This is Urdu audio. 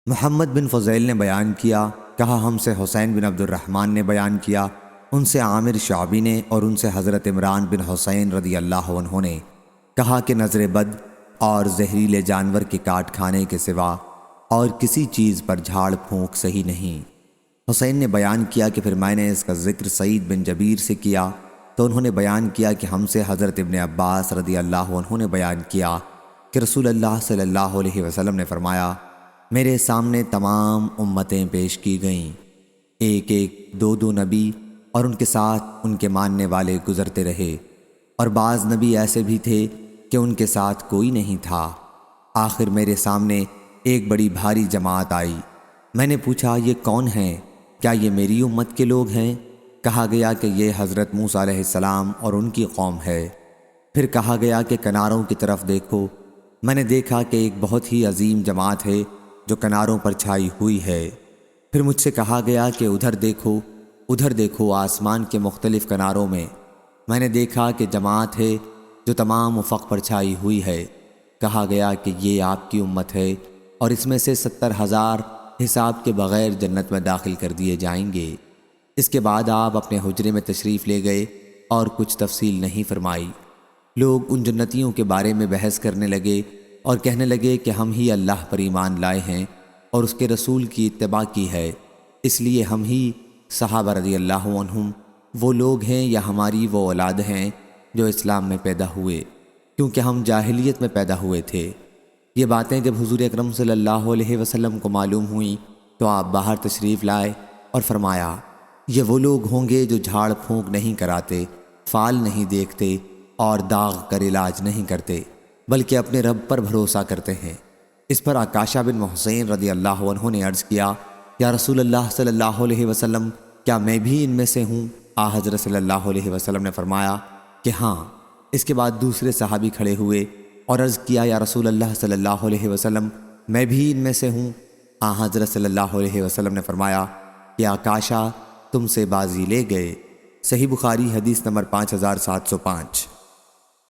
محمد بن فضیل نے بیان کیا، کہا ہم سے حسین بن عبد الرحمن نے بیان کیا، ان سے عامر شعبی نے اور ان سے حضرت عمران بن حسین رضی اللہ عنہ نے کہا کہ نظر بد اور زہریلے جانور کے کاٹ کھانے کے سوا اور کسی چیز پر جھاڑ پھونک صحیح نہیں۔ حسین نے بیان کیا کہ پھر میں نے اس کا ذکر سعید بن جبیر سے کیا تو انہوں نے بیان کیا کہ ہم سے حضرت ابن عباس رضی اللہ عنہ نے بیان کیا کہ رسول اللہ صلی اللہ علیہ وسلم نے فرمایا، میرے سامنے تمام امتیں پیش کی گئیں، ایک ایک دو دو نبی اور ان کے ساتھ ان کے ماننے والے گزرتے رہے، اور بعض نبی ایسے بھی تھے کہ ان کے ساتھ کوئی نہیں تھا۔ آخر میرے سامنے ایک بڑی بھاری جماعت آئی۔ میں نے پوچھا، یہ کون ہیں؟ کیا یہ میری امت کے لوگ ہیں؟ کہا گیا کہ یہ حضرت موسیٰ علیہ السلام اور ان کی قوم ہے۔ پھر کہا گیا کہ کناروں کی طرف دیکھو۔ میں نے دیکھا کہ ایک بہت ہی عظیم جماعت ہے جو کناروں پر چھائی ہوئی ہے۔ پھر مجھ سے کہا گیا کہ ادھر دیکھو آسمان کے مختلف کناروں میں نے دیکھا کہ جماعت ہے جو تمام افق پر چھائی ہوئی ہے۔ کہا گیا کہ یہ آپ کی امت ہے اور اس میں سے 70,000 حساب کے بغیر جنت میں داخل کر دیے جائیں گے۔ اس کے بعد آپ اپنے حجرے میں تشریف لے گئے اور کچھ تفصیل نہیں فرمائی۔ لوگ ان جنتیوں کے بارے میں بحث کرنے لگے اور کہنے لگے کہ ہم ہی اللہ پر ایمان لائے ہیں اور اس کے رسول کی اتباع کی ہے، اس لیے ہم ہی صحابہ رضی اللہ عنہم وہ لوگ ہیں یا ہماری وہ اولاد ہیں جو اسلام میں پیدا ہوئے، کیونکہ ہم جاہلیت میں پیدا ہوئے تھے۔ یہ باتیں جب حضور اکرم صلی اللہ علیہ وسلم کو معلوم ہوئیں تو آپ باہر تشریف لائے اور فرمایا، یہ وہ لوگ ہوں گے جو جھاڑ پھونک نہیں کراتے، فال نہیں دیکھتے اور داغ کر علاج نہیں کرتے، بلکہ اپنے رب پر بھروسہ کرتے ہیں۔ اس پر عکاشہ بن محسن رضی اللہ عنہ نے عرض کیا، یا رسول اللہ صلی اللہ علیہ وسلم، کیا میں بھی ان میں سے ہوں؟ حضرت صلی اللہ علیہ وسلم نے فرمایا کہ ہاں۔ اس کے بعد دوسرے صحابی کھڑے ہوئے اور عرض کیا، یا رسول اللہ صلی اللہ علیہ وسلم، میں بھی ان میں سے ہوں؟ حضرت صلی اللہ علیہ وسلم نے فرمایا کہ عکاشہ تم سے بازی لے گئے۔ صحیح بخاری حدیث نمبر 5705۔